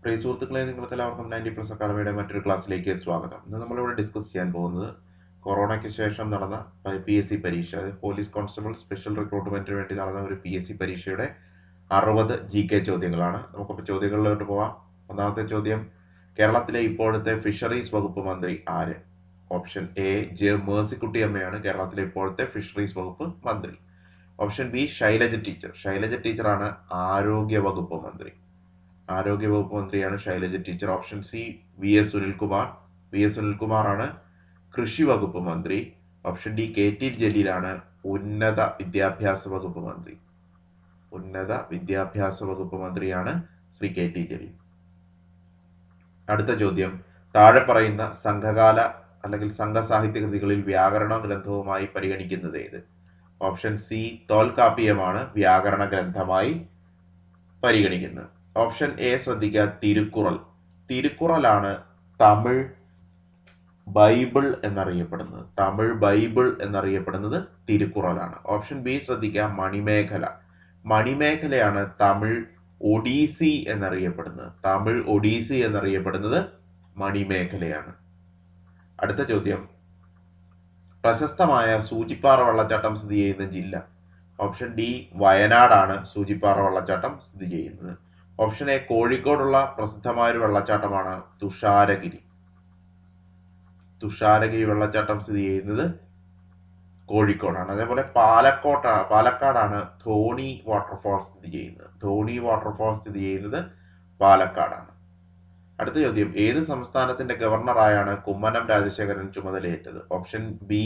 പ്രിയ സുഹൃത്തുക്കളെ, നിങ്ങൾക്ക് എല്ലാവർക്കും 90+ അക്കാഡമിയുടെ മറ്റൊരു ക്ലാസ്സിലേക്ക് സ്വാഗതം. ഇന്ന് നമ്മളിവിടെ ഡിസ്കസ് ചെയ്യാൻ പോകുന്നത് കൊറോണയ്ക്ക് ശേഷം നടന്ന PSC പരീക്ഷ, അതായത് പോലീസ് കോൺസ്റ്റബിൾ സ്പെഷ്യൽ റിക്രൂട്ട്മെന്റിന് വേണ്ടി നടന്ന ഒരു PSC പരീക്ഷയുടെ 60 GK ചോദ്യങ്ങളാണ്. നമുക്കപ്പോൾ ചോദ്യങ്ങളിലോട്ട് പോവാം. ഒന്നാമത്തെ ചോദ്യം: കേരളത്തിലെ ഇപ്പോഴത്തെ ഫിഷറീസ് വകുപ്പ് മന്ത്രി ആര്? ഓപ്ഷൻ എ ജെ മേഴ്സിക്കുട്ടിയമ്മയാണ് കേരളത്തിലെ ഇപ്പോഴത്തെ ഫിഷറീസ് വകുപ്പ് മന്ത്രി. Option B Shailaja teacher. Shailaja ടീച്ചറാണ് ആരോഗ്യ വകുപ്പ് മന്ത്രി. ആരോഗ്യ വകുപ്പ് മന്ത്രിയാണ് Shailaja teacher. Option C VS Sunilkumar. VS സുനിൽകുമാറാണ് കൃഷി വകുപ്പ് മന്ത്രി. ഓപ്ഷൻ ഡി KT ജലീലാണ് ഉന്നത വിദ്യാഭ്യാസ വകുപ്പ് മന്ത്രി. ഉന്നത വിദ്യാഭ്യാസ വകുപ്പ് മന്ത്രിയാണ് ശ്രീ KT ജലീൽ. അടുത്ത ചോദ്യം: താഴെ പറയുന്ന സംഘകാല അല്ലെങ്കിൽ സംഘസാഹിത്യ കൃതികളിൽ വ്യാകരണ ഗ്രന്ഥവുമായി പരിഗണിക്കുന്നത് ഏത്? ഓപ്ഷൻ സി തോൽക്കാപ്പിയമാണ് വ്യാകരണ ഗ്രന്ഥമായി പരിഗണിക്കുന്നത്. ഓപ്ഷൻ എ ശ്രദ്ധിക്കുക, തിരുക്കുറൽ. തിരുക്കുറലാണ് തമിഴ് ബൈബിൾ എന്നറിയപ്പെടുന്നത്. തമിഴ് ബൈബിൾ എന്നറിയപ്പെടുന്നത് തിരുക്കുറലാണ്. ഓപ്ഷൻ ബി ശ്രദ്ധിക്കുക, മണിമേഖല. മണിമേഖലയാണ് തമിഴ് ഒഡീസി എന്നറിയപ്പെടുന്നത്. തമിഴ് ഒഡീസി എന്നറിയപ്പെടുന്നത് മണിമേഖലയാണ്. അടുത്ത ചോദ്യം: പ്രശസ്തമായ സൂചിപ്പാറ വെള്ളച്ചാട്ടം സ്ഥിതി ചെയ്യുന്ന ജില്ല? ഓപ്ഷൻ ഡി വയനാടാണ് സൂചിപ്പാറ വെള്ളച്ചാട്ടം സ്ഥിതി ചെയ്യുന്നത്. ഓപ്ഷൻ എ കോഴിക്കോടുള്ള പ്രസിദ്ധമായ ഒരു വെള്ളച്ചാട്ടമാണ് തുഷാരഗിരി. തുഷാരഗിരി വെള്ളച്ചാട്ടം സ്ഥിതി ചെയ്യുന്നത് കോഴിക്കോടാണ്. അതേപോലെ പാലക്കാടാണ് ധോണി വാട്ടർഫാൾ സ്ഥിതി ചെയ്യുന്നത്. ധോണി വാട്ടർഫാൾ സ്ഥിതി ചെയ്യുന്നത് പാലക്കാടാണ്. അടുത്ത ചോദ്യം: ഏത് സംസ്ഥാനത്തിന്റെ ഗവർണറായാണ് കുമ്മനം രാജശേഖരൻ ചുമതലയേറ്റത്? ഓപ്ഷൻ ബി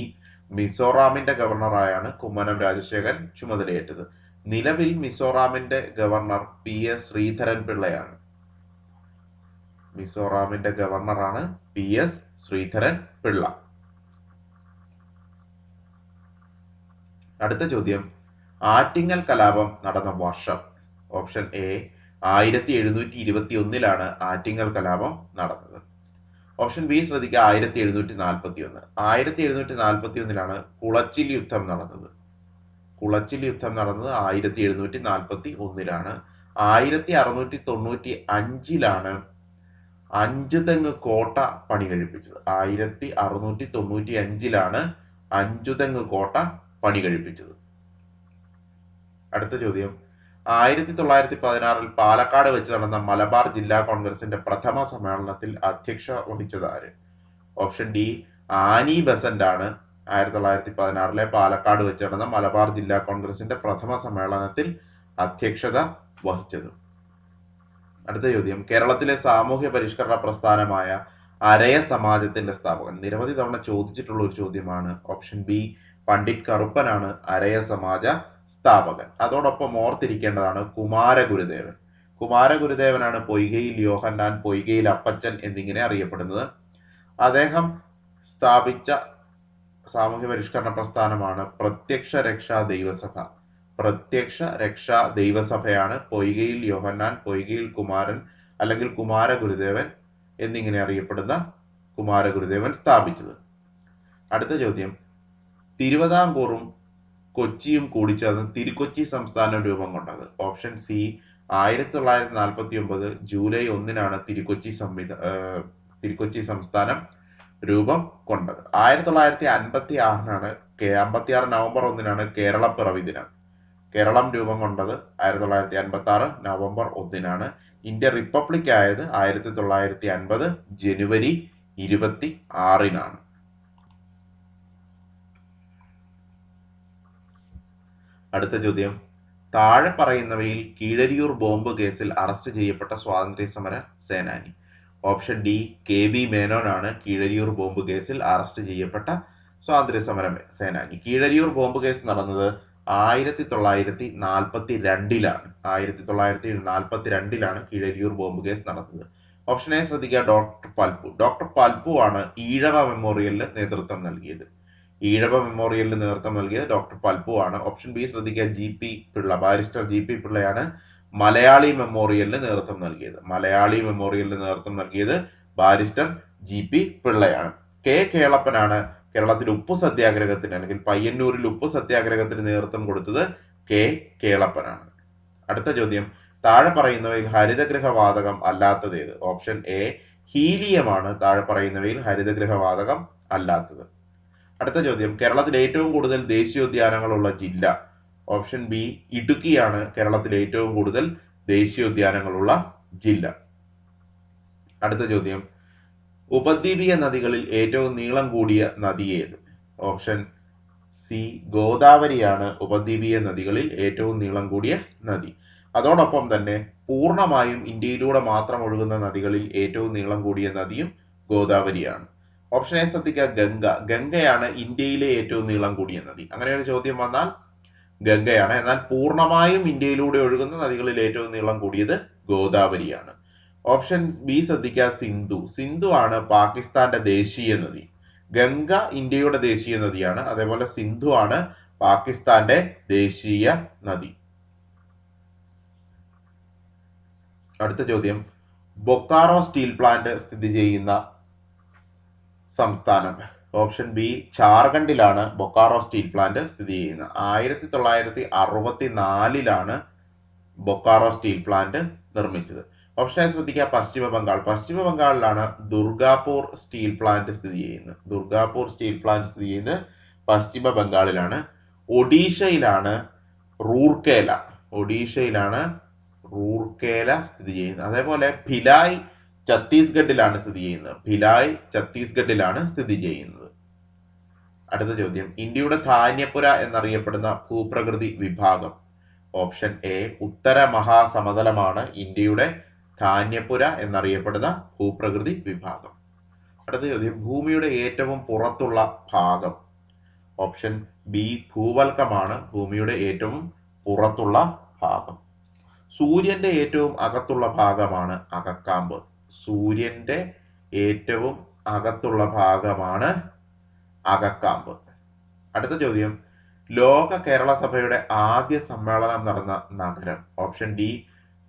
മിസോറാമിന്റെ ഗവർണറായാണ് കുമ്മനം രാജശേഖരൻ ചുമതലയേറ്റത്. നിലവിൽ മിസോറാമിന്റെ ഗവർണർ PS ശ്രീധരൻ പിള്ളയാണ്. മിസോറാമിന്റെ ഗവർണറാണ് PS ശ്രീധരൻ പിള്ള. അടുത്ത ചോദ്യം: ആറ്റിങ്ങൽ കലാപം നടന്ന വർഷം? ഓപ്ഷൻ എ 1721 ആറ്റിങ്ങൽ കലാപം നടന്നത്. ഓപ്ഷൻ ബി ശ്രദ്ധിക്കുക, 1741. 1741 കുളച്ചിൽ യുദ്ധം നടന്നത്. കുളച്ചിൽ യുദ്ധം നടന്നത് 1741. 1695 അഞ്ചുതെങ്ങ് കോട്ട പണി കഴിപ്പിച്ചത്. 1695 അഞ്ചുതെങ്ങ് കോട്ട പണി കഴിപ്പിച്ചത്. അടുത്ത ചോദ്യം: 1916 പാലക്കാട് വെച്ച് നടന്ന മലബാർ ജില്ലാ കോൺഗ്രസിന്റെ പ്രഥമ സമ്മേളനത്തിൽ അധ്യക്ഷ വഹിച്ചത് ആര്? ഓപ്ഷൻ ഡി ആനി ബസന്റ് ആണ് 1916 പാലക്കാട് വെച്ച് നടന്ന മലബാർ ജില്ലാ കോൺഗ്രസിന്റെ പ്രഥമ സമ്മേളനത്തിൽ അധ്യക്ഷത വഹിച്ചത്. അടുത്ത ചോദ്യം: കേരളത്തിലെ സാമൂഹ്യ പരിഷ്കരണ പ്രസ്ഥാനമായ അരയ സമാജത്തിന്റെ സ്ഥാപകൻ? നിരവധി തവണ ചോദിച്ചിട്ടുള്ള ഒരു ചോദ്യമാണ്. ഓപ്ഷൻ ബി പണ്ഡിറ്റ് കറുപ്പനാണ് അരയ സമാജ സ്ഥാപകൻ. അതോടൊപ്പം ഓർത്തിരിക്കേണ്ടതാണ് കുമാരഗുരുദേവൻ. കുമാരഗുരുദേവനാണ് പൊയ്കയിൽ യോഹന്നാൻ, പൊയ്കയിൽ അപ്പച്ചൻ എന്നിങ്ങനെ അറിയപ്പെടുന്നത്. അദ്ദേഹം സ്ഥാപിച്ച സാമൂഹ്യ പരിഷ്കരണ പ്രസ്ഥാനമാണ് പ്രത്യക്ഷ രക്ഷാ ദൈവസഭ. പ്രത്യക്ഷ രക്ഷാ ദൈവസഭയാണ് പൊയ്കയിൽ യോഹന്നാൻ, പൊയ്കയിൽ കുമാരൻ അല്ലെങ്കിൽ കുമാരഗുരുദേവൻ എന്നിങ്ങനെ അറിയപ്പെടുന്ന കുമാരഗുരുദേവൻ സ്ഥാപിച്ചത്. അടുത്ത ചോദ്യം: തിരുവിതാംകൂറും കൊച്ചിയും കൂടി ചേർന്ന് തിരുക്കൊച്ചി സംസ്ഥാനം രൂപം കൊണ്ടത്? ഓപ്ഷൻ സി 1949 ജൂലൈ 1 തിരുക്കൊച്ചി സംസ്ഥാനം രൂപം കൊണ്ടത്. 1956 നവംബർ 1 കേരളപ്പിറവി ദിനം. കേരളം രൂപം കൊണ്ടത് 1956 നവംബർ 1. ഇന്ത്യ റിപ്പബ്ലിക് ആയത് 1950 ജനുവരി 26. അടുത്ത ചോദ്യം: താഴെ പറയുന്നവയിൽ കീഴരിയൂർ ബോംബ് കേസിൽ അറസ്റ്റ് ചെയ്യപ്പെട്ട സ്വാതന്ത്ര്യ സമര സേനാനി? ഓപ്ഷൻ ഡി KB മേനോനാണ് കീഴരിയൂർ ബോംബ് കേസിൽ അറസ്റ്റ് ചെയ്യപ്പെട്ട സ്വാതന്ത്ര്യ സമര സേനാനി. കീഴരിയൂർ ബോംബ് കേസ് നടന്നത് 1942 1942 കീഴരിയൂർ ബോംബ് കേസ് നടന്നത്. ഓപ്ഷൻ എ ശ്രദ്ധിക്കുക, ഡോക്ടർ പൽപ്പു. ഡോക്ടർ പൽപ്പു ആണ് ഈഴവ മെമ്മോറിയലിന് നേതൃത്വം നൽകിയത്. ഈഴവ മെമ്മോറിയലിന് നേതൃത്വം നൽകിയത് ഡോക്ടർ പൽപ്പു ആണ്. ഓപ്ഷൻ ബി ശ്രദ്ധിക്കുക, GP പിള്ള. ബാരിസ്റ്റർ GP പിള്ളയാണ് മലയാളി മെമ്മോറിയലിന് നേതൃത്വം നൽകിയത്. മലയാളി മെമ്മോറിയലിന് നേതൃത്വം നൽകിയത് ബാരിസ്റ്റർ GP പിള്ളയാണ്. കേളപ്പനാണ് കേരളത്തിൽ ഉപ്പു സത്യാഗ്രഹത്തിന് അല്ലെങ്കിൽ പയ്യന്നൂരിൽ ഉപ്പു സത്യാഗ്രഹത്തിന് നേതൃത്വം കൊടുത്തത്. കേളപ്പനാണ്. അടുത്ത ചോദ്യം: താഴെ പറയുന്നവയിൽ ഹരിതഗൃഹവാതകം അല്ലാത്തത് ഏത്? ഓപ്ഷൻ എ ഹീലിയമാണ് താഴെ പറയുന്നവയിൽ ഹരിതഗൃഹവാതകം അല്ലാത്തത്. അടുത്ത ചോദ്യം, കേരളത്തിൽ ഏറ്റവും കൂടുതൽ ദേശീയോദ്യാനങ്ങളുള്ള ജില്ല? ഓപ്ഷൻ ബി ഇടുക്കിയാണ് കേരളത്തിൽ ഏറ്റവും കൂടുതൽ ദേശീയോദ്യാനങ്ങളുള്ള ജില്ല. അടുത്ത ചോദ്യം, ഉപദ്വീപീയ നദികളിൽ ഏറ്റവും നീളം കൂടിയ നദി ഏത്? ഓപ്ഷൻ സി ഗോദാവരിയാണ് ഉപദ്വീപീയ നദികളിൽ ഏറ്റവും നീളം കൂടിയ നദി. അതോടൊപ്പം തന്നെ പൂർണ്ണമായും ഇന്ത്യയിലൂടെ മാത്രം ഒഴുകുന്ന നദികളിൽ ഏറ്റവും നീളം കൂടിയ നദിയും ഗോദാവരിയാണ്. ഓപ്ഷൻ എ ശ്രദ്ധിക്കുക, ഗംഗയാണ് ഇന്ത്യയിലെ ഏറ്റവും നീളം കൂടിയ നദി. അങ്ങനെ ഒരു ചോദ്യം വന്നാൽ ഗംഗയാണ്. എന്നാൽ പൂർണ്ണമായും ഇന്ത്യയിലൂടെ ഒഴുകുന്ന നദികളിൽ ഏറ്റവും നീളം കൂടിയത് ഗോദാവരിയാണ്. ഓപ്ഷൻ ബി ശ്രദ്ധിക്കുക, സിന്ധു ആണ് പാകിസ്ഥാന്റെ ദേശീയ നദി. ഗംഗ ഇന്ത്യയുടെ ദേശീയ നദിയാണ്, അതേപോലെ സിന്ധു ആണ് പാകിസ്ഥാന്റെ ദേശീയ നദി. അടുത്ത ചോദ്യം, ബൊക്കാറോ സ്റ്റീൽ പ്ലാന്റ് സ്ഥിതി ചെയ്യുന്ന സംസ്ഥാനം? ഓപ്ഷൻ ബി ജാർഖണ്ഡിലാണ് ബൊക്കാറോ സ്റ്റീൽ പ്ലാന്റ് സ്ഥിതി ചെയ്യുന്നത്. 1964 ബൊക്കാറോ സ്റ്റീൽ പ്ലാന്റ് നിർമ്മിച്ചത്. ഓപ്ഷൻ എ ശ്രദ്ധിക്കുക, പശ്ചിമ ബംഗാളിലാണ് ദുർഗാപൂർ സ്റ്റീൽ പ്ലാന്റ് സ്ഥിതി ചെയ്യുന്നത്. ദുർഗാപൂർ സ്റ്റീൽ പ്ലാന്റ് സ്ഥിതി ചെയ്യുന്നത് പശ്ചിമ ബംഗാളിലാണ്. ഒഡീഷയിലാണ് റൂർക്കേല സ്ഥിതി ചെയ്യുന്നത്. അതേപോലെ ഭിലായ് ഛത്തീസ്ഗഡിലാണ് സ്ഥിതി ചെയ്യുന്നത്. അടുത്ത ചോദ്യം, ഇന്ത്യയുടെ ധാന്യപ്പുര എന്നറിയപ്പെടുന്ന ഭൂപ്രകൃതി വിഭാഗം? ഓപ്ഷൻ എ ഉത്തര മഹാസമതലമാണ് ഇന്ത്യയുടെ ധാന്യപ്പുര എന്നറിയപ്പെടുന്ന ഭൂപ്രകൃതി വിഭാഗം. അടുത്ത ചോദ്യം, ഭൂമിയുടെ ഏറ്റവും പുറത്തുള്ള ഭാഗം? ഓപ്ഷൻ ബി ഭൂവൽക്കമാണ് ഭൂമിയുടെ ഏറ്റവും പുറത്തുള്ള ഭാഗം. സൂര്യന്റെ ഏറ്റവും അകത്തുള്ള ഭാഗമാണ് അകക്കാമ്പ്. അടുത്ത ചോദ്യം, ലോക കേരള സഭയുടെ ആദ്യ സമ്മേളനം നടന്ന നഗരം? ഓപ്ഷൻ ഡി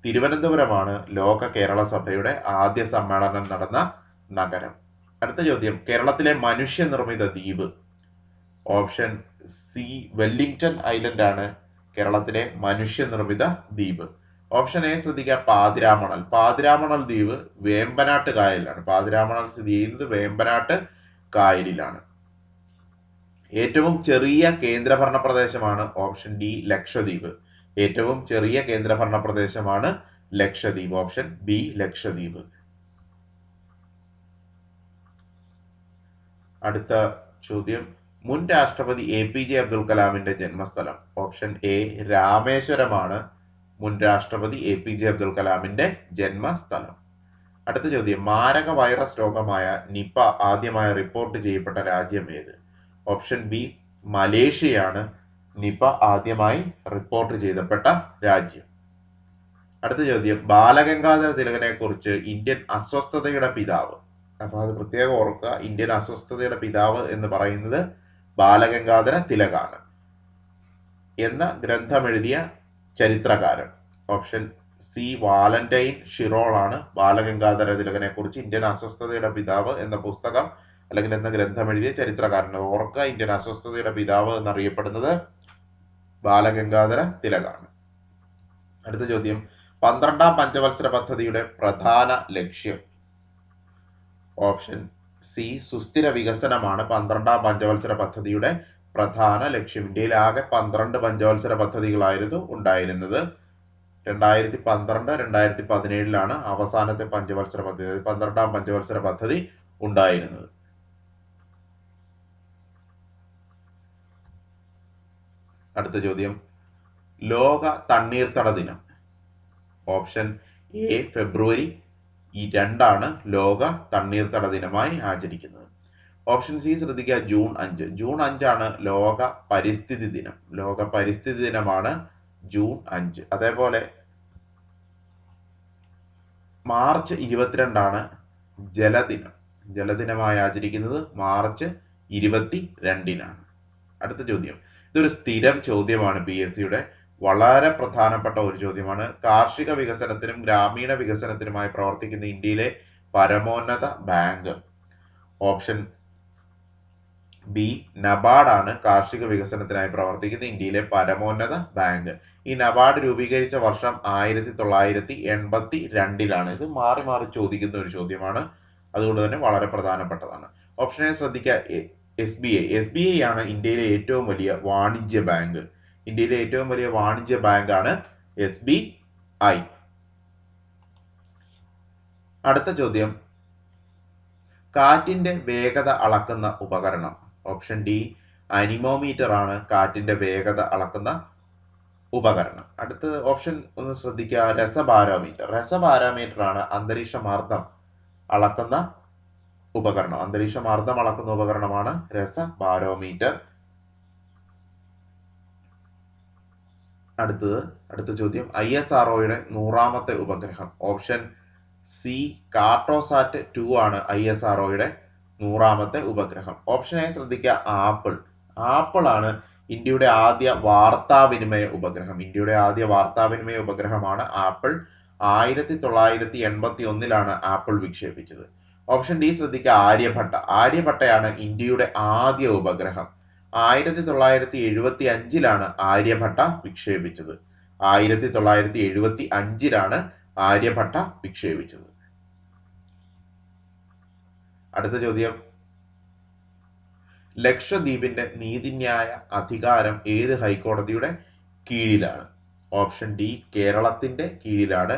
തിരുവനന്തപുരമാണ് ലോക കേരള സഭയുടെ ആദ്യ സമ്മേളനം നടന്ന നഗരം. അടുത്ത ചോദ്യം, കേരളത്തിലെ മനുഷ്യനിർമ്മിത ദ്വീപ്? ഓപ്ഷൻ സി വെല്ലിംഗ്ടൺ ഐലൻഡ് ആണ് കേരളത്തിലെ മനുഷ്യനിർമ്മിത ദ്വീപ്. ഓപ്ഷൻ എ ശ്രദ്ധിക്കുക, പാതിരാമണൽ ദ്വീപ് വേമ്പനാട്ട് കായലിലാണ്. പാതിരാമണൽ സ്ഥിതി ചെയ്യുന്നത് വേമ്പനാട്ട് കായലിലാണ്. ഏറ്റവും ചെറിയ കേന്ദ്രഭരണ പ്രദേശമാണ് option D Lakshadweep. Option B Lakshadweep. അടുത്ത ചോദ്യം, മുൻ രാഷ്ട്രപതി APJ അബ്ദുൽ കലാമിന്റെ ജന്മസ്ഥലം? ഓപ്ഷൻ എ രാമേശ്വരമാണ് മുൻ രാഷ്ട്രപതി APJ അബ്ദുൽ കലാമിന്റെ ജന്മസ്ഥലം. അടുത്ത ചോദ്യം, മാരക വൈറസ് രോഗമായ നിപ ആദ്യമായി റിപ്പോർട്ട് ചെയ്യപ്പെട്ട രാജ്യം ഏത്? ഓപ്ഷൻ ബി മലേഷ്യയാണ് നിപ ആദ്യമായി റിപ്പോർട്ട് ചെയ്യപ്പെട്ട രാജ്യം. അടുത്ത ചോദ്യം, ബാലഗംഗാധര തിലകനെ കുറിച്ച് ഇന്ത്യൻ അസ്വസ്ഥതയുടെ പിതാവ്? അപ്പൊ അത് പ്രത്യേകം ഓർക്കുക, ഇന്ത്യൻ അസ്വസ്ഥതയുടെ പിതാവ് എന്ന് പറയുന്നത് ബാലഗംഗാധര തിലകാണ് എന്ന ഗ്രന്ഥമെഴുതിയ ചരിത്രകാരൻ? ഓപ്ഷൻ സി വാലന്റൈൻ ഷിറോൾ ആണ് ബാലഗംഗാധര തിലകനെ കുറിച്ച് ഇന്ത്യൻ അസ്വസ്ഥതയുടെ പിതാവ് എന്ന പുസ്തകം അല്ലെങ്കിൽ എന്ന ഗ്രന്ഥം എഴുതിയ ചരിത്രകാരൻ. ഓർക്കുക, ഇന്ത്യൻ അസ്വസ്ഥതയുടെ പിതാവ് എന്നറിയപ്പെടുന്നത് ബാലഗംഗാധര തിലകാണ്. അടുത്ത ചോദ്യം, 12ാം പഞ്ചവത്സര പദ്ധതിയുടെ പ്രധാന ലക്ഷ്യം? ഓപ്ഷൻ സി സുസ്ഥിര വികസനമാണ് 12ാം പഞ്ചവത്സര പദ്ധതിയുടെ പ്രധാന ലക്ഷ്യം. ഇന്ത്യയിൽ ആകെ 12 പഞ്ചവത്സര പദ്ധതികളായിരുന്നു ഉണ്ടായിരുന്നത്. 2012-2017 അവസാനത്തെ പഞ്ചവത്സര പദ്ധതി, 12ാം പഞ്ചവത്സര പദ്ധതി ഉണ്ടായിരുന്നത്. അടുത്ത ചോദ്യം, ലോക തണ്ണീർത്തട ദിനം? ഓപ്ഷൻ എ ഫെബ്രുവരി 2 ലോക തണ്ണീർത്തട ദിനമായി ആചരിക്കുന്നത്. ഓപ്ഷൻ സി ശ്രദ്ധിക്കുക, ജൂൺ 5 ലോക പരിസ്ഥിതി ദിനമാണ് ജൂൺ 5. അതേപോലെ മാർച്ച് 22 ജലദിനമായി ആചരിക്കുന്നത് മാർച്ച് 22. അടുത്ത ചോദ്യം, ഇതൊരു സ്ഥിരം ചോദ്യമാണ് PSCയുടെ, വളരെ പ്രധാനപ്പെട്ട ഒരു ചോദ്യമാണ്. കാർഷിക വികസനത്തിനും ഗ്രാമീണ വികസനത്തിനുമായി പ്രവർത്തിക്കുന്ന ഇന്ത്യയിലെ പരമോന്നത ബാങ്ക്? ഓപ്ഷൻ ബി നബാർഡ് ആണ് കാർഷിക വികസനത്തിനായി പ്രവർത്തിക്കുന്ന ഇന്ത്യയിലെ പരമോന്നത ബാങ്ക്. ഈ നബാർഡ് രൂപീകരിച്ച വർഷം 1982 ഇത് മാറി മാറി ചോദിക്കുന്ന ഒരു ചോദ്യമാണ്, അതുകൊണ്ട് തന്നെ വളരെ പ്രധാനപ്പെട്ടതാണ്. ഓപ്ഷൻ എ ശ്രദ്ധിക്കുക, SBI ആണ് ഇന്ത്യയിലെ ഏറ്റവും വലിയ വാണിജ്യ ബാങ്ക്. ഇന്ത്യയിലെ ഏറ്റവും വലിയ വാണിജ്യ ബാങ്കാണ് SBI. അടുത്ത ചോദ്യം, കാറ്റിന്റെ വേഗത അളക്കുന്ന ഉപകരണം. ഓപ്ഷൻ ഡി അനിമോമീറ്റർ ആണ് കാറ്റിന്റെ വേഗത അളക്കുന്ന ഉപകരണം. അടുത്ത ഓപ്ഷൻ ഒന്ന് ശ്രദ്ധിക്കുക, രസബാരോമീറ്റർ ആണ് അന്തരീക്ഷമർദ്ദം അളക്കുന്ന ഉപകരണം. അന്തരീക്ഷമർദ്ദം അളക്കുന്ന ഉപകരണമാണ് രസബാരോമീറ്റർ. അടുത്ത ചോദ്യം, ISROയുടെ 100ാമത്തെ ഉപഗ്രഹം. ഓപ്ഷൻ സി കാർട്ടോസാറ്റ് 2 ആണ് ISROയുടെ 100ാമത്തെ ഉപഗ്രഹം. ഓപ്ഷൻ എ ശ്രദ്ധിക്കുക, ആപ്പിൾ ആണ് ഇന്ത്യയുടെ ആദ്യ വാർത്താവിനിമയ ഉപഗ്രഹം. ഇന്ത്യയുടെ ആദ്യ വാർത്താവിനിമയ ഉപഗ്രഹമാണ് ആപ്പിൾ. 1981 ആപ്പിൾ വിക്ഷേപിച്ചത്. ഓപ്ഷൻ ഡി ശ്രദ്ധിക്കുക, ആര്യഭട്ടയാണ് ഇന്ത്യയുടെ ആദ്യ ഉപഗ്രഹം. 1975 ആര്യഭട്ട വിക്ഷേപിച്ചത്. 1975 ആര്യഭട്ട വിക്ഷേപിച്ചത്. അടുത്ത ചോദ്യം, ലക്ഷദ്വീപിന്റെ നീതിന്യായ അധികാരം ഏത് ഹൈക്കോടതിയുടെ കീഴിലാണ്? ഓപ്ഷൻ ഡി കേരളത്തിന്റെ കീഴിലാണ്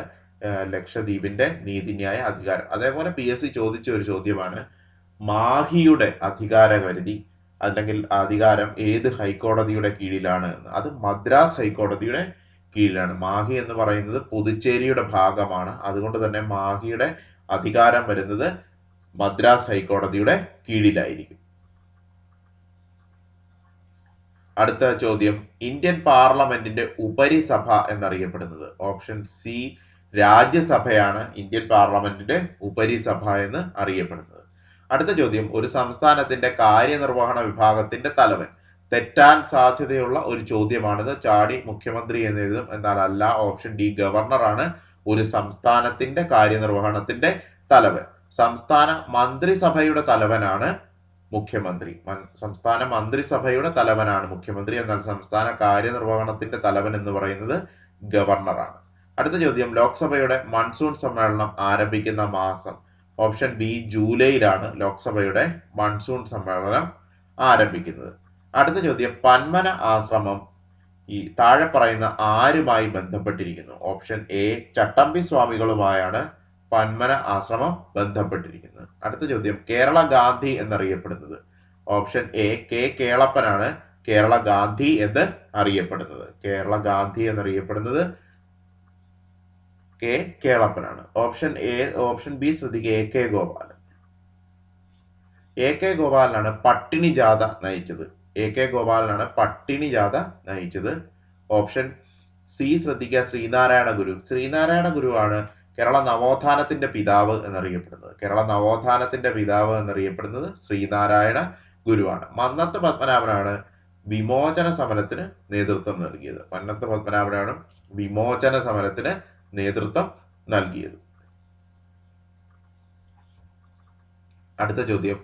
ലക്ഷദ്വീപിന്റെ നീതിന്യായ അധികാരം. അതേപോലെ PSC ചോദിച്ച ഒരു ചോദ്യമാണ്, മാഹിയുടെ അധികാരപരിധി അല്ലെങ്കിൽ അധികാരം ഏത് ഹൈക്കോടതിയുടെ കീഴിലാണ് എന്ന്. അത് മദ്രാസ് ഹൈക്കോടതിയുടെ കീഴിലാണ്. മാഹി എന്ന് പറയുന്നത് പുതുച്ചേരിയുടെ ഭാഗമാണ്. അതുകൊണ്ട് തന്നെ മാഹിയുടെ അധികാരം വരുന്നത് മദ്രാസ് ഹൈക്കോടതിയുടെ കീഴിലായിരിക്കും. അടുത്ത ചോദ്യം, ഇന്ത്യൻ പാർലമെന്റിന്റെ ഉപരിസഭ എന്നറിയപ്പെടുന്നത്. ഓപ്ഷൻ സി രാജ്യസഭയാണ് ഇന്ത്യൻ പാർലമെന്റിന്റെ ഉപരിസഭ എന്ന് അറിയപ്പെടുന്നത്. അടുത്ത ചോദ്യം, ഒരു സംസ്ഥാനത്തിന്റെ കാര്യനിർവഹണ വിഭാഗത്തിന്റെ തലവൻ. തെറ്റാൻ സാധ്യതയുള്ള ഒരു ചോദ്യമാണിത്. ചാടി മുഖ്യമന്ത്രി എന്ന് എഴുതും, എന്നാൽ അല്ല. ഓപ്ഷൻ ഡി ഗവർണറാണ് ഒരു സംസ്ഥാനത്തിന്റെ കാര്യനിർവഹണത്തിന്റെ തലവൻ. സംസ്ഥാന മന്ത്രിസഭയുടെ തലവനാണ് മുഖ്യമന്ത്രി. സംസ്ഥാന മന്ത്രിസഭയുടെ തലവനാണ് മുഖ്യമന്ത്രി, എന്നാൽ സംസ്ഥാന കാര്യനിർവഹണത്തിന്റെ തലവൻ എന്ന് പറയുന്നത് ഗവർണറാണ്. അടുത്ത ചോദ്യം, ലോക്സഭയുടെ മൺസൂൺ സമ്മേളനം ആരംഭിക്കുന്ന മാസം. ഓപ്ഷൻ ബി ജൂലൈയിലാണ് ലോക്സഭയുടെ മൺസൂൺ സമ്മേളനം ആരംഭിക്കുന്നത്. അടുത്ത ചോദ്യം, പന്മന ആശ്രമം ഈ താഴെ പറയുന്ന ആരുമായി ബന്ധപ്പെട്ടിരിക്കുന്നു? ഓപ്ഷൻ എ ചട്ടമ്പി സ്വാമികളുമായാണ് പന്മന ആശ്രമം ബന്ധപ്പെട്ടിരിക്കുന്നത്. അടുത്ത ചോദ്യം, കേരള ഗാന്ധി എന്നറിയപ്പെടുന്നത്. ഓപ്ഷൻ എ കേളപ്പനാണ് കേരള ഗാന്ധി എന്ന് അറിയപ്പെടുന്നത്. കേരള ഗാന്ധി എന്നറിയപ്പെടുന്നത് കേളപ്പനാണ്. ഓപ്ഷൻ ബി ശ്രദ്ധിക്കുക, AK ഗോപാലനാണ് പട്ടിണി ജാഥ നയിച്ചത്. AK ഗോപാലനാണ് പട്ടിണി ജാഥ നയിച്ചത്. ഓപ്ഷൻ സി ശ്രദ്ധിക്കുക, ശ്രീനാരായണ ഗുരുവാണ് കേരള നവോത്ഥാനത്തിന്റെ പിതാവ് എന്നറിയപ്പെടുന്നത്. കേരള നവോത്ഥാനത്തിന്റെ പിതാവ് എന്നറിയപ്പെടുന്നത് ശ്രീനാരായണ ഗുരുവാണ്. മന്നത്ത് പത്മനാഭനാണ് വിമോചന സമരത്തിന് നേതൃത്വം നൽകിയത്. വിമോചന സമരത്തിന് നേതൃത്വം നൽകിയത്. അടുത്ത ചോദ്യം,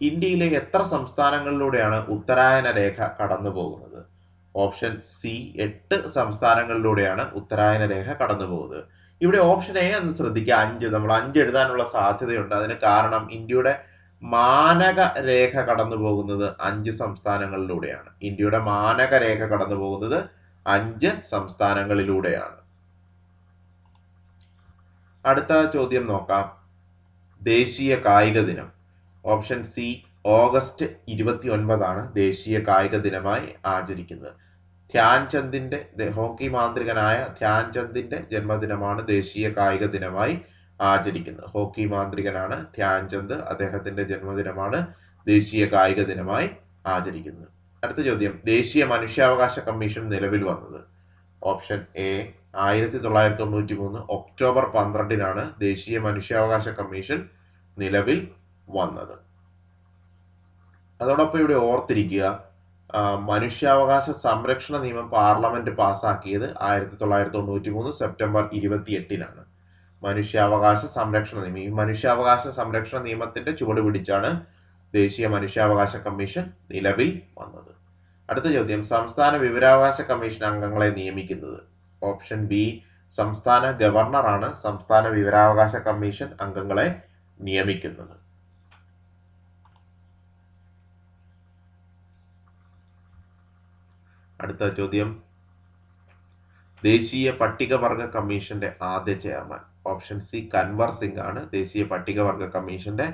ഇന്ത്യയിലെ എത്ര സംസ്ഥാനങ്ങളിലൂടെയാണ് ഉത്തരായന രേഖ കടന്നു പോകുന്നത്? ഓപ്ഷൻ സി 8 സംസ്ഥാനങ്ങളിലൂടെയാണ് ഉത്തരായന രേഖ കടന്നു പോകുന്നത്. ഇവിടെ ഓപ്ഷൻ എ എന്ന് ശ്രദ്ധിക്കുക, 5. നമ്മൾ 5 എഴുതാനുള്ള സാധ്യതയുണ്ട്. അതിന് കാരണം ഇന്ത്യയുടെ മാനക രേഖ കടന്നു പോകുന്നത് 5 സംസ്ഥാനങ്ങളിലൂടെയാണ്. ഇന്ത്യയുടെ മാനക രേഖ കടന്നു പോകുന്നത് 5 സംസ്ഥാനങ്ങളിലൂടെയാണ്. അടുത്ത ചോദ്യം നോക്കാം, ദേശീയ കായിക ദിനം. ഓപ്ഷൻ സി ഓഗസ്റ്റ് 29 ദേശീയ കായിക ദിനമായി ആചരിക്കുന്നത്. ഹോക്കി മാന്ത്രികനായ ധ്യാൻചന്ദിന്റെ ജന്മദിനമാണ് ദേശീയ കായിക ദിനമായി ആചരിക്കുന്നത്. ഹോക്കി മാന്ത്രികനാണ് ധ്യാൻചന്ദ്, അദ്ദേഹത്തിന്റെ ജന്മദിനമാണ് ദേശീയ കായിക ദിനമായി ആചരിക്കുന്നത്. അടുത്ത ചോദ്യം, ദേശീയ മനുഷ്യാവകാശ കമ്മീഷൻ നിലവിൽ വന്നത്. ഓപ്ഷൻ എ 1993 ഒക്ടോബർ 12 ദേശീയ മനുഷ്യാവകാശ കമ്മീഷൻ നിലവിൽ വന്നത്. അതോടൊപ്പം ഇവിടെ ഓർത്തിരിക്കുക, മനുഷ്യാവകാശ സംരക്ഷണ നിയമം പാർലമെന്റ് പാസാക്കിയത് 1993 സെപ്റ്റംബർ 28 മനുഷ്യാവകാശ സംരക്ഷണ നിയമം. ഈ മനുഷ്യാവകാശ സംരക്ഷണ നിയമത്തിന്റെ ചുവട് പിടിച്ചാണ് ദേശീയ മനുഷ്യാവകാശ കമ്മീഷൻ നിലവിൽ വന്നത്. അടുത്ത ചോദ്യം, സംസ്ഥാന വിവരാവകാശ കമ്മീഷൻ അംഗങ്ങളെ നിയമിക്കുന്നത്. ഓപ്ഷൻ ബി, സംസ്ഥാന ഗവർണറാണ് സംസ്ഥാന വിവരാവകാശ കമ്മീഷൻ അംഗങ്ങളെ നിയമിക്കുന്നത്. അടുത്ത ചോദ്യം, ദേശീയ പട്ടികവർഗ കമ്മീഷന്റെ ആദ്യ chairman. Option C, Kanwar Singh ആണ് ദേശീയ പട്ടികവർഗ കമ്മീഷന്റെ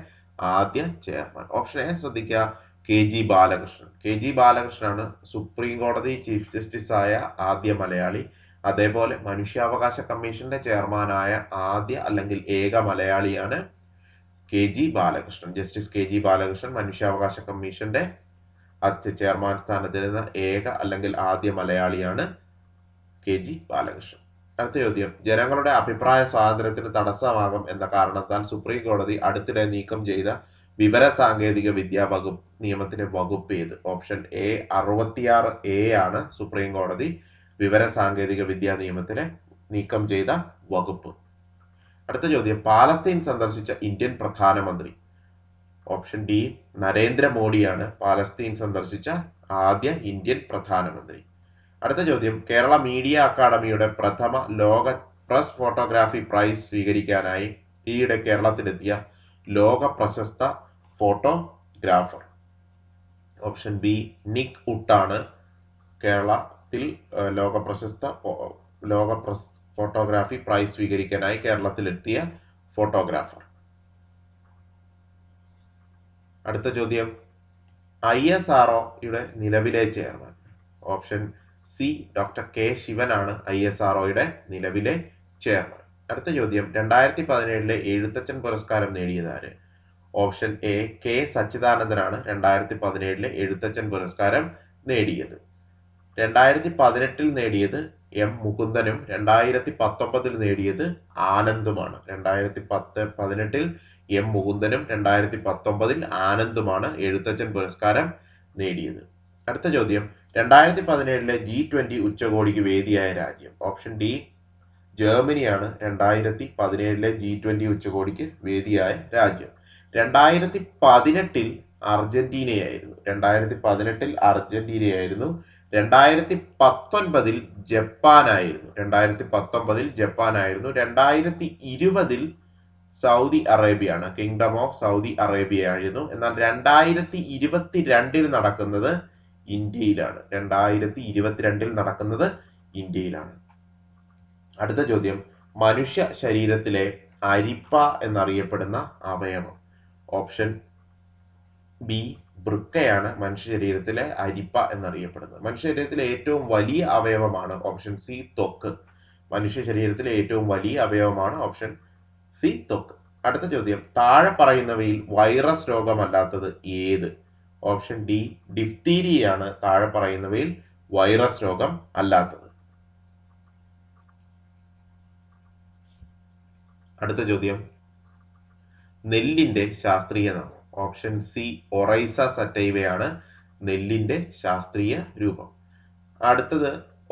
ആദ്യ ചെയർമാൻ. ഓപ്ഷൻ എ ശ്രദ്ധിക്കുക, KG ബാലകൃഷ്ണൻ. KG ബാലകൃഷ്ണനാണ് സുപ്രീം കോടതി ചീഫ് ജസ്റ്റിസ് ആയ ആദ്യ മലയാളി. അതേപോലെ മനുഷ്യാവകാശ കമ്മീഷന്റെ ചെയർമാനായ ആദ്യ അല്ലെങ്കിൽ ഏക മലയാളിയാണ് KG Balakrishnan. Justice KG Balakrishnan മനുഷ്യാവകാശ കമ്മീഷന്റെ ചെയർമാൻ സ്ഥാനത്തിരുന്ന ഏക അല്ലെങ്കിൽ ആദ്യ മലയാളിയാണ് KG ബാലകൃഷ്ണൻ. അടുത്ത ചോദ്യം, ജനങ്ങളുടെ അഭിപ്രായ സ്വാതന്ത്ര്യത്തിന് തടസ്സമാകും എന്ന കാരണത്താൽ സുപ്രീം കോടതി അടുത്തിടെ നീക്കം ചെയ്ത വിവര സാങ്കേതിക വിദ്യാ വകുപ്പ് നിയമത്തിലെ വകുപ്പ് ഏത്? ഓപ്ഷൻ എ 66A ആണ് സുപ്രീം കോടതി വിവര സാങ്കേതിക വിദ്യാ നിയമത്തിലെ നീക്കം ചെയ്ത വകുപ്പ്. അടുത്ത ചോദ്യം, പാലസ്തീൻ സന്ദർശിച്ച ഇന്ത്യൻ പ്രധാനമന്ത്രി. ഓപ്ഷൻ ഡി, നരേന്ദ്രമോദിയാണ് പാലസ്തീൻ സന്ദർശിച്ച ആദ്യ ഇന്ത്യൻ പ്രധാനമന്ത്രി. അടുത്ത ചോദ്യം, കേരള മീഡിയ അക്കാദമിയുടെ പ്രഥമ ലോക പ്രസ് ഫോട്ടോഗ്രാഫി പ്രൈസ് സ്വീകരിക്കാനായി ഈയിടെ കേരളത്തിലെത്തിയ ലോക പ്രശസ്ത ഫോട്ടോഗ്രാഫർ. ഓപ്ഷൻ ബി, നിക് ഉട്ടാണ് കേരളത്തിൽ ലോക പ്രസ് ഫോട്ടോഗ്രാഫി പ്രൈസ് സ്വീകരിക്കാനായി കേരളത്തിലെത്തിയ ഫോട്ടോഗ്രാഫർ. അടുത്ത ചോദ്യം, ISROയുടെ നിലവിലെ chairman. Option C, doctor K ശിവനാണ് ISROയുടെ നിലവിലെ ചെയർമാൻ. അടുത്ത ചോദ്യം, 2017 എഴുത്തച്ഛൻ പുരസ്കാരം നേടിയത് ആര്? ഓപ്ഷൻ എ, K സച്ചിദാനന്ദനാണ് 2017 എഴുത്തച്ഛൻ പുരസ്കാരം നേടിയത്. 2018 നേടിയത് M മുകുന്ദനും 2019 നേടിയത് ആനന്ദുമാണ്. 2018 M മുകുന്ദനും 2019 ആനന്ദുമാണ് എഴുത്തച്ഛൻ പുരസ്കാരം നേടിയത്. അടുത്ത ചോദ്യം, 2017 G20 ഉച്ചകോടിക്ക് വേദിയായ രാജ്യം. ഓപ്ഷൻ ഡി, ജർമ്മനിയാണ് 2017 G20 ഉച്ചകോടിക്ക് വേദിയായ രാജ്യം. 2018 അർജന്റീനയായിരുന്നു. 2019 ജപ്പാനായിരുന്നു. 2020 സൗദി അറേബ്യയാണ്, കിങ്ഡം ഓഫ് സൗദി അറേബ്യ ആയിരുന്നു. എന്നാൽ 2022 നടക്കുന്നത് ഇന്ത്യയിലാണ്. 2022 നടക്കുന്നത് ഇന്ത്യയിലാണ്. അടുത്ത ചോദ്യം, മനുഷ്യ ശരീരത്തിലെ അരിപ്പ എന്നറിയപ്പെടുന്ന അവയവം. ഓപ്ഷൻ ബി, വൃക്കയാണ് മനുഷ്യ ശരീരത്തിലെ അരിപ്പ എന്നറിയപ്പെടുന്നത്. മനുഷ്യ ശരീരത്തിലെ ഏറ്റവും വലിയ അവയവമാണ് ഓപ്ഷൻ സി, ത്വക്ക്. മനുഷ്യ ശരീരത്തിലെ ഏറ്റവും വലിയ അവയവമാണ് ഓപ്ഷൻ സി, ത്വക്ക്. അടുത്ത ചോദ്യം, താഴെ പറയുന്നവയിൽ വൈറസ് രോഗമല്ലാത്തത് ഏത്? ഓപ്ഷൻ ഡി, ഡിഫ്തീരിയയാണ് താഴെ പറയുന്നവയിൽ വൈറസ് രോഗം അല്ലാത്തത്. അടുത്ത ചോദ്യം, നെല്ലിന്റെ ശാസ്ത്രീയ നാമം. ഓപ്ഷൻ സി, ഒറൈസ സറ്റൈവയാണ് നെല്ലിന്റെ ശാസ്ത്രീയ രൂപം. അടുത്തത്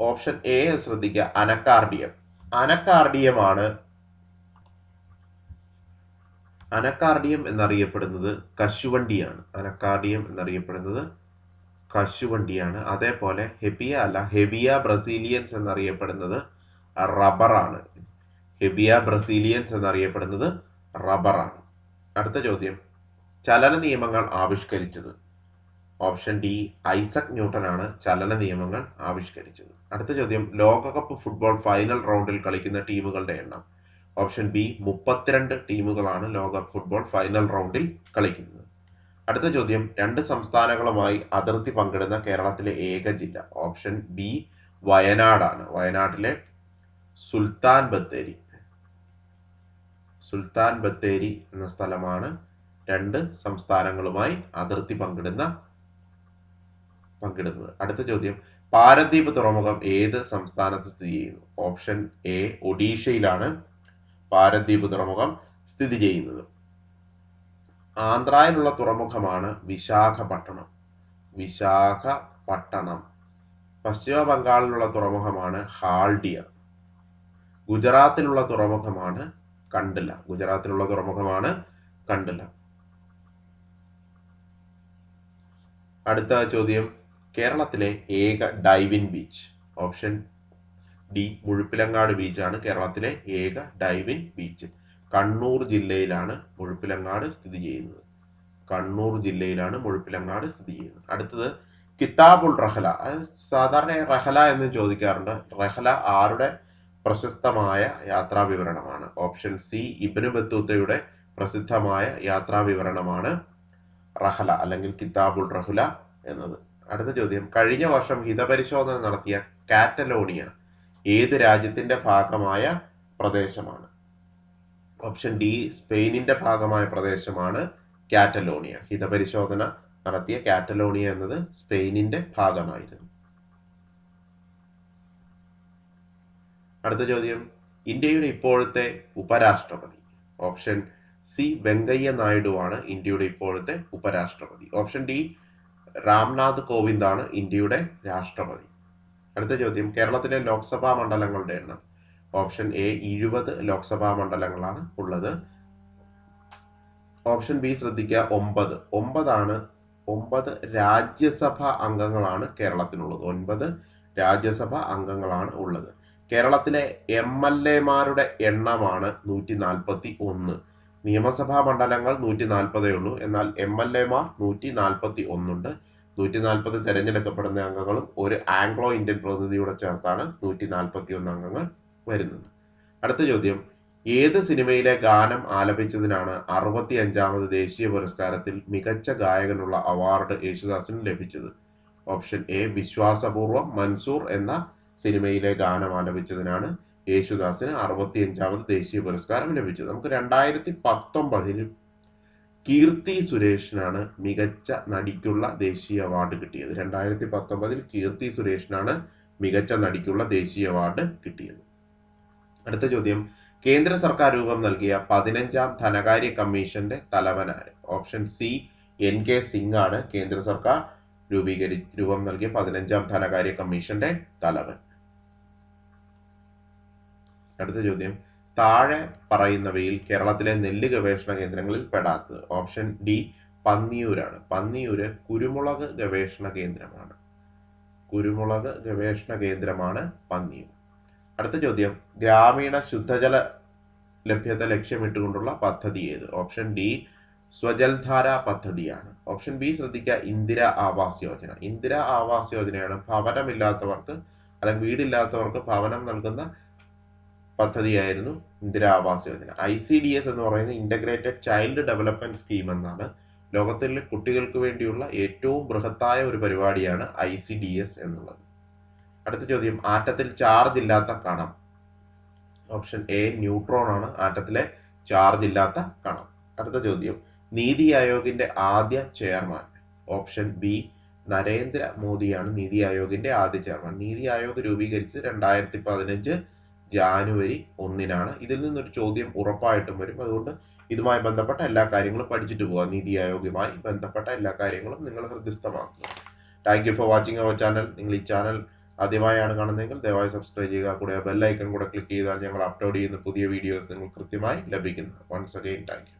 ഓപ്ഷൻ എ ശ്രദ്ധിക്കുക, അനക്കാർഡിയം. അനക്കാർഡിയം എന്നറിയപ്പെടുന്നത് കശുവണ്ടിയാണ്. അതേപോലെ ഹെബിയ ബ്രസീലിയൻസ് എന്നറിയപ്പെടുന്നത് റബ്ബറാണ്. അടുത്ത ചോദ്യം, ചലന നിയമങ്ങൾ ആവിഷ്കരിച്ചത്. ഓപ്ഷൻ ഡി, ഐസക് ന്യൂട്ടൻ ആണ് ചലന നിയമങ്ങൾ ആവിഷ്കരിച്ചത്. അടുത്ത ചോദ്യം, ലോകകപ്പ് ഫുട്ബോൾ ഫൈനൽ റൗണ്ടിൽ കളിക്കുന്ന ടീമുകളുടെ എണ്ണം. ഓപ്ഷൻ ബി, 32 ടീമുകളാണ് ലോകകപ്പ് ഫുട്ബോൾ ഫൈനൽ റൗണ്ടിൽ കളിക്കുന്നത്. അടുത്ത ചോദ്യം, 2 സംസ്ഥാനങ്ങളുമായി അതിർത്തി പങ്കിടുന്ന കേരളത്തിലെ ഏക ജില്ല. ഓപ്ഷൻ ബി, വയനാടാണ്. വയനാട്ടിലെ സുൽത്താൻ ബത്തേരി എന്ന സ്ഥലമാണ് 2 സംസ്ഥാനങ്ങളുമായി അതിർത്തി പങ്കിടുന്നത്. അടുത്ത ചോദ്യം, പാരദ്വീപ് തുറമുഖം ഏത് സംസ്ഥാനത്ത് സ്ഥിതി ചെയ്യുന്നു? ഓപ്ഷൻ എ, ഒഡീഷയിലാണ് പാരദ്വീപ് തുറമുഖം സ്ഥിതി ചെയ്യുന്നത്. ആന്ധ്രയിലുള്ള തുറമുഖമാണ് വിശാഖപട്ടണം. പശ്ചിമ ബംഗാളിലുള്ള തുറമുഖമാണ് ഹാൽഡിയ. ഗുജറാത്തിലുള്ള തുറമുഖമാണ് കണ്ടല. അടുത്ത ചോദ്യം, കേരളത്തിലെ ഏക ഡൈവിൻ ബീച്ച്? ഓപ്ഷൻ ഡി മുഴുപ്പിലങ്ങാട് ബീച്ചാണ് കേരളത്തിലെ ഏക ഡൈവിൻ ബീച്ച്. കണ്ണൂർ ജില്ലയിലാണ് മുഴുപ്പിലങ്ങാട് സ്ഥിതി ചെയ്യുന്നത്. കണ്ണൂർ ജില്ലയിലാണ് മുഴുപ്പിലങ്ങാട് സ്ഥിതി ചെയ്യുന്നത്. അടുത്തത് കിതാബുൾ റഹ്ല. സാധാരണ റഹ്ല എന്ന് ചോദിക്കാറുണ്ട്. റഹ്ല ആരുടെ പ്രശസ്തമായ യാത്രാ വിവരണമാണ്? ഓപ്ഷൻ സി ഇബ്നു ബത്തൂത്തയുടെ പ്രസിദ്ധമായ യാത്രാ വിവരണമാണ് റഹ്ല അല്ലെങ്കിൽ കിതാബുൾ റഹ്ല എന്നത്. അടുത്ത ചോദ്യം, കഴിഞ്ഞ വർഷം ഹിതപരിശോധന നടത്തിയ കാറ്റലോണിയ ഏത് രാജ്യത്തിന്റെ ഭാഗമായ പ്രദേശമാണ്? ഓപ്ഷൻ ഡി സ്പെയിനിന്റെ ഭാഗമായ പ്രദേശമാണ് കാറ്റലോണിയ. ഹിതപരിശോധന നടത്തിയ കാറ്റലോണിയ എന്നത് സ്പെയിനിന്റെ ഭാഗമായിരുന്നു. അടുത്ത ചോദ്യം, ഇന്ത്യയുടെ ഇപ്പോഴത്തെ ഉപരാഷ്ട്രപതി? ഓപ്ഷൻ സി വെങ്കയ്യ നായിഡുവാണ് ഇന്ത്യയുടെ ഇപ്പോഴത്തെ ഉപരാഷ്ട്രപതി. ഓപ്ഷൻ ഡി രാംനാഥ് കോവിന്ദാണ് ഇന്ത്യയുടെ രാഷ്ട്രപതി. അടുത്ത ചോദ്യം, കേരളത്തിലെ ലോക്സഭാ മണ്ഡലങ്ങളുടെ എണ്ണം? ഓപ്ഷൻ എ 20 ലോക്സഭാ മണ്ഡലങ്ങളാണ് ഉള്ളത്. ഓപ്ഷൻ ബി ശ്രദ്ധിക്കുക, 9 രാജ്യസഭാ അംഗങ്ങളാണ് കേരളത്തിനുള്ളത്. 9 രാജ്യസഭാ അംഗങ്ങളാണ് ഉള്ളത്. കേരളത്തിലെ MLA-മാരുടെ എണ്ണമാണ് 141. നിയമസഭാ മണ്ഡലങ്ങൾ 140 ഉള്ളൂ. എന്നാൽ MLA-മാർ 141 ഉണ്ട്. 140 തെരഞ്ഞെടുക്കപ്പെടുന്ന അംഗങ്ങളും ഒരു ആംഗ്ലോ ഇന്ത്യൻ പ്രതിനിധിയോടെ ചേർത്താണ് 141 അംഗങ്ങൾ വരുന്നത്. അടുത്ത ചോദ്യം, ഏത് സിനിമയിലെ ഗാനം ആലപിച്ചതിനാണ് 65ാമത് ദേശീയ പുരസ്കാരത്തിൽ മികച്ച ഗായകനുള്ള അവാർഡ് യേശുദാസിന് ലഭിച്ചത്? ഓപ്ഷൻ എ വിശ്വാസപൂർവം മൻസൂർ എന്ന സിനിമയിലെ ഗാനം ആലപിച്ചതിനാണ് യേശുദാസിന് 65ാമത് ദേശീയ പുരസ്കാരം ലഭിച്ചത്. നമുക്ക് 2019 കീർത്തി സുരേഷിനാണ് മികച്ച നടിക്കുള്ള ദേശീയ അവാർഡ് കിട്ടിയത്. 2019 കീർത്തി സുരേഷിനാണ് മികച്ച നടിക്കുള്ള ദേശീയ അവാർഡ് കിട്ടിയത്. അടുത്ത ചോദ്യം, കേന്ദ്ര സർക്കാർ രൂപം നൽകിയ 15ാം ധനകാര്യ കമ്മീഷന്റെ തലവനാര്? ഓപ്ഷൻ സി NK സിംഗ് ആണ് കേന്ദ്ര സർക്കാർ രൂപം നൽകിയ 15ാം ധനകാര്യ കമ്മീഷന്റെ തലവൻ. അടുത്ത ചോദ്യം, താഴെ പറയുന്നവയിൽ കേരളത്തിലെ നെല്ല് ഗവേഷണ കേന്ദ്രങ്ങളിൽ പെടാത്തത്? ഓപ്ഷൻ ഡി പന്നിയൂരാണ്. പന്നിയൂര് കുരുമുളക് ഗവേഷണ കേന്ദ്രമാണ്. കുരുമുളക് ഗവേഷണ കേന്ദ്രമാണ് പന്നിയൂർ. അടുത്ത ചോദ്യം, ഗ്രാമീണ ശുദ്ധജല ലഭ്യത ലക്ഷ്യമിട്ടുകൊണ്ടുള്ള പദ്ധതി ഏത്? ഓപ്ഷൻ ഡി സ്വജൽധാര പദ്ധതിയാണ്. ഓപ്ഷൻ ബി ശ്രദ്ധിക്കുക, ഇന്ദിര ആവാസ് യോജന. ഇന്ദിര ആവാസ് യോജനയാണ് ഭവനമില്ലാത്തവർക്ക് അല്ലെങ്കിൽ വീടില്ലാത്തവർക്ക് ഭവനം നൽകുന്ന പദ്ധതിയായിരുന്നു ഇന്ദിര ആവാസ് യോജന. ICDS എന്ന് പറയുന്നത് ഇന്റഗ്രേറ്റഡ് ചൈൽഡ് ഡെവലപ്മെന്റ് സ്കീം എന്നാണ്. ലോകത്തിലെ കുട്ടികൾക്ക് വേണ്ടിയുള്ള ഏറ്റവും ബൃഹത്തായ ഒരു പരിപാടിയാണ് ICDS എന്നുള്ളത്. അടുത്ത ചോദ്യം, ആറ്റത്തിൽ ചാർജ് ഇല്ലാത്ത കണം? ഓപ്ഷൻ എ ന്യൂട്രോൺ ആണ് ആറ്റത്തിലെ ചാർജ് ഇല്ലാത്ത കണം. അടുത്ത ചോദ്യം, നീതി ആയോഗിന്റെ ആദ്യ ചെയർമാൻ? ഓപ്ഷൻ ബി നരേന്ദ്ര മോദിയാണ് നീതി ആയോഗിന്റെ ആദ്യ ചെയർമാൻ. നീതി ആയോഗ് രൂപീകരിച്ചത് 2015 ജാനുവരി 1-നാണ്. ഇതിൽ നിന്നൊരു ചോദ്യം ഉറപ്പായിട്ടും വരും. അതുകൊണ്ട് ഇതുമായി ബന്ധപ്പെട്ട എല്ലാ കാര്യങ്ങളും പഠിച്ചിട്ട് പോവുക. നീതി ആയോഗുമായി ബന്ധപ്പെട്ട എല്ലാ കാര്യങ്ങളും നിങ്ങൾ ഹൃദയസ്ഥമാക്കുക. Thank you for watching our channel. നിങ്ങൾ ഈ ചാനൽ ആദ്യമായാണ് കാണുന്നതെങ്കിൽ ദയവായി സബ്സ്ക്രൈബ് ചെയ്യുക. കൂടെ ബെൽ ഐക്കൺ കൂടെ ക്ലിക്ക് ചെയ്താൽ ഞങ്ങൾ അപ്ലോഡ് ചെയ്യുന്ന പുതിയ വീഡിയോസ് നിങ്ങൾക്ക് കൃത്യമായി ലഭിക്കുന്നു. Once again thank U.